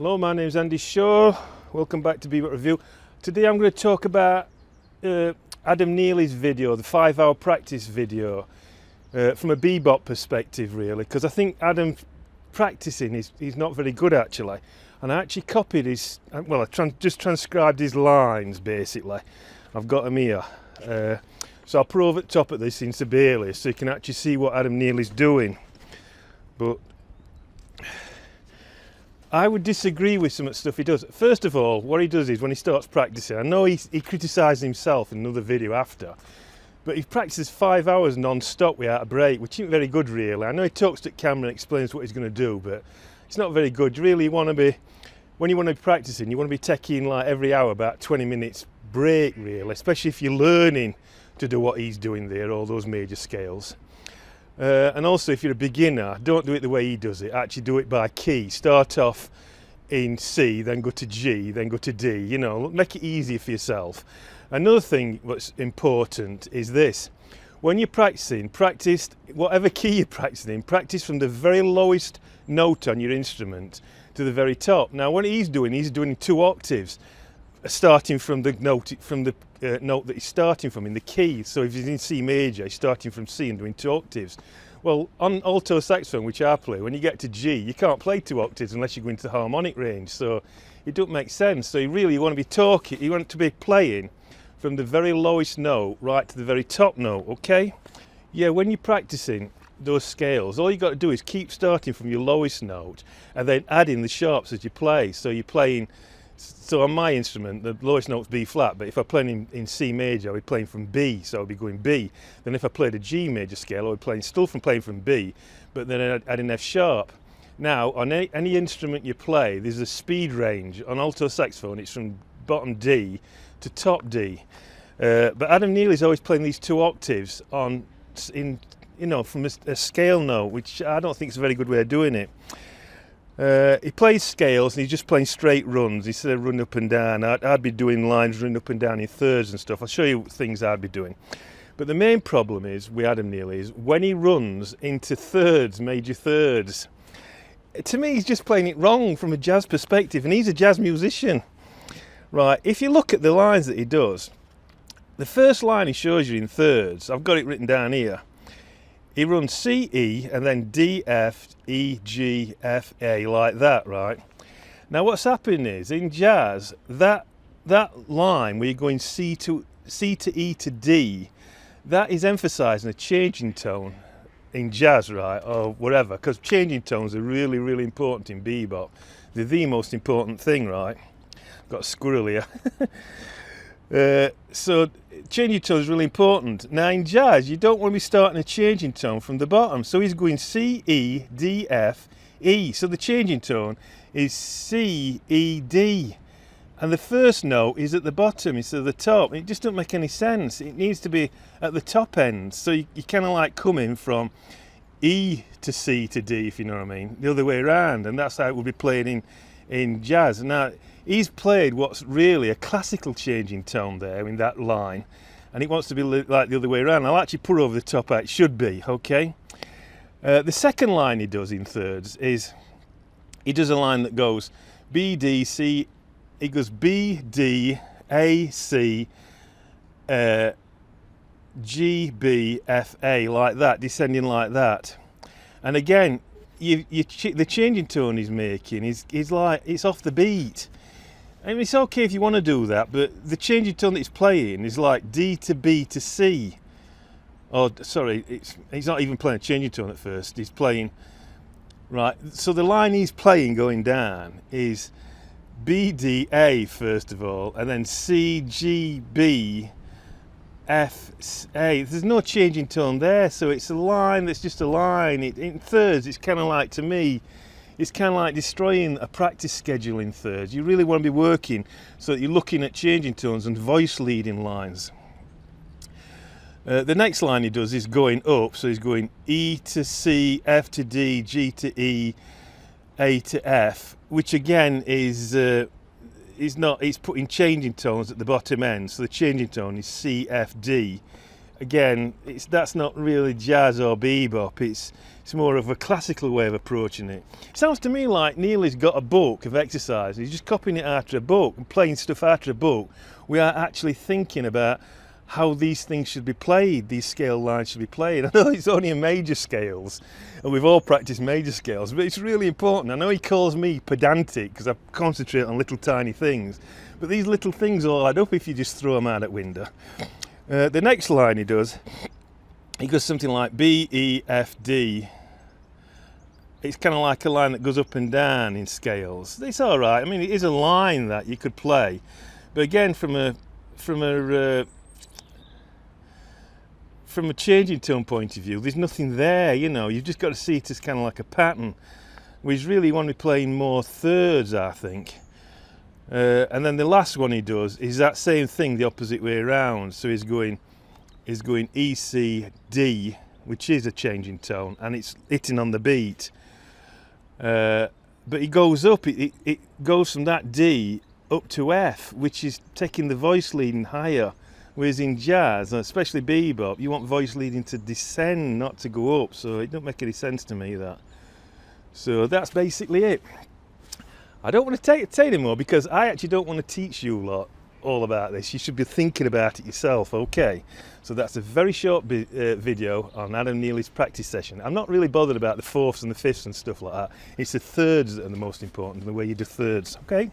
Hello, my name's Andy Shaw. Welcome back to Bebop Review. Today I'm going to talk about Adam Neely's video, the 5-hour practice video, from a bebop perspective really, because I think Adam practicing he's not very good actually. And I actually copied his, well, just transcribed his lines basically. I've got them here. So I'll put over the top of this in Sibelius so you can actually see what Adam Neely's doing. But I would disagree with some of the stuff he does. First of all, what he does is when he starts practicing, I know he criticised himself in another video after, but he practices 5 hours non-stop without a break, which isn't very good really. I know he talks to the camera and explains what he's going to do, but it's not very good. You really want to be, when you want to be practicing, you want to be taking like every hour about 20 minutes break really, especially if you're learning to do what he's doing there, all those major scales. And also if you're a beginner, don't do it the way he does it, actually do it by key. Start off in C, then go to G, then go to D, you know, make it easier for yourself. Another thing that's important is this: when you're practicing, practice whatever key you're practicing in, practice from the very lowest note on your instrument to the very top. Now what he's doing 2 octaves, starting from the note note that he's starting from in the key. So if he's in C major, he's starting from C and doing 2 octaves. Well, on alto saxophone, which I play, when you get to G, you can't play 2 octaves unless you go into the harmonic range. So it don't make sense. So you want to be talking, you want to be playing from the very lowest note right to the very top note, okay? Yeah, when you're practicing those scales, all you got to do is keep starting from your lowest note and then add in the sharps as you play. So you're playing. So on my instrument, the lowest note's B flat, but if I'm playing in C major, I'll be playing from B, so I'll be going B. Then if I played a G major scale, I'll be playing from B, but then I'd add an F sharp. Now, on any instrument you play, there's a speed range. On alto saxophone, it's from bottom D to top D. But Adam Neely's always playing these 2 octaves from a scale note, which I don't think is a very good way of doing it. He plays scales and he's just playing straight runs instead of running up and down. I'd be doing lines running up and down in thirds and stuff. I'll show you things I'd be doing. But the main problem is with Adam Neely is when he runs into thirds, major thirds, to me he's just playing it wrong from a jazz perspective, and he's a jazz musician. Right, if you look at the lines that he does, the first line he shows you in thirds, I've got it written down here. He runs C, E, and then D, F, E, G, F, A, like that, right? Now what's happening is, in jazz, that line where you're going C to E to D, that is emphasising a changing tone in jazz, right, or whatever, because changing tones are really, really important in bebop. They're the most important thing, right? I've got a squirrel here. So changing tone is really important. Now in jazz, you don't want to be starting a changing tone from the bottom. So he's going C, E, D, F, E. So the changing tone is C, E, D. And the first note is at the bottom instead of the top. It just doesn't make any sense. It needs to be at the top end. So you kind of like coming from E to C to D, if you know what I mean. The other way around. And that's how it would be played in jazz. Now, he's played what's really a classical changing tone there in that line, and it wants to be like the other way around. I'll actually put over the top how it should be, okay? The second line he does in thirds is, he does a line that goes B, D, C, he goes B, D, A, C, G, B, F, A, like that, descending like that. And again, the changing tone he's making is like, it's off the beat. I mean, it's okay if you want to do that, but the changing tone that he's playing is like D to B to C. Oh, sorry, he's not even playing a changing tone at first. He's playing, right, so the line he's playing going down is B, D, A first of all, and then C, G, B, F, A. There's no changing tone there, so it's a line that's just a line. In thirds, it's kind of like, to me, it's kind of like destroying a practice schedule in thirds. You really want to be working so that you're looking at changing tones and voice leading lines. The next line he does is going up, so he's going E to C, F to D, G to E, A to F, which again is putting changing tones at the bottom end. So the changing tone is C, F, D, again, that's not really jazz or bebop. It's more of a classical way of approaching it. It sounds to me like Neely's got a book of exercise. He's just copying it after a book and playing stuff after a book. We are actually thinking about how these things should be played, these scale lines should be played. I know it's only in major scales, and we've all practiced major scales, but it's really important. I know he calls me pedantic because I concentrate on little tiny things, but these little things all add up if you just throw them out at window. The next line he goes something like B, E, F, D. It's kind of like a line that goes up and down in scales. It's all right. I mean, it is a line that you could play, but again, from a changing tone point of view, there's nothing there. You know, you've just got to see it as kind of like a pattern. We really want to be playing more thirds, I think. And then the last one he does is that same thing the opposite way around. So he's going E, C, D, which is a changing tone, and it's hitting on the beat. But he goes up, it goes from that D up to F, which is taking the voice leading higher. Whereas in jazz, and especially bebop, you want voice leading to descend, not to go up. So it don't make any sense to me, that. So that's basically it. I don't want to say anymore because I actually don't want to teach you lot all about this. You should be thinking about it yourself, okay? So that's a very short video on Adam Neely's practice session. I'm not really bothered about the fourths and the fifths and stuff like that. It's the thirds that are the most important, the way you do thirds, okay?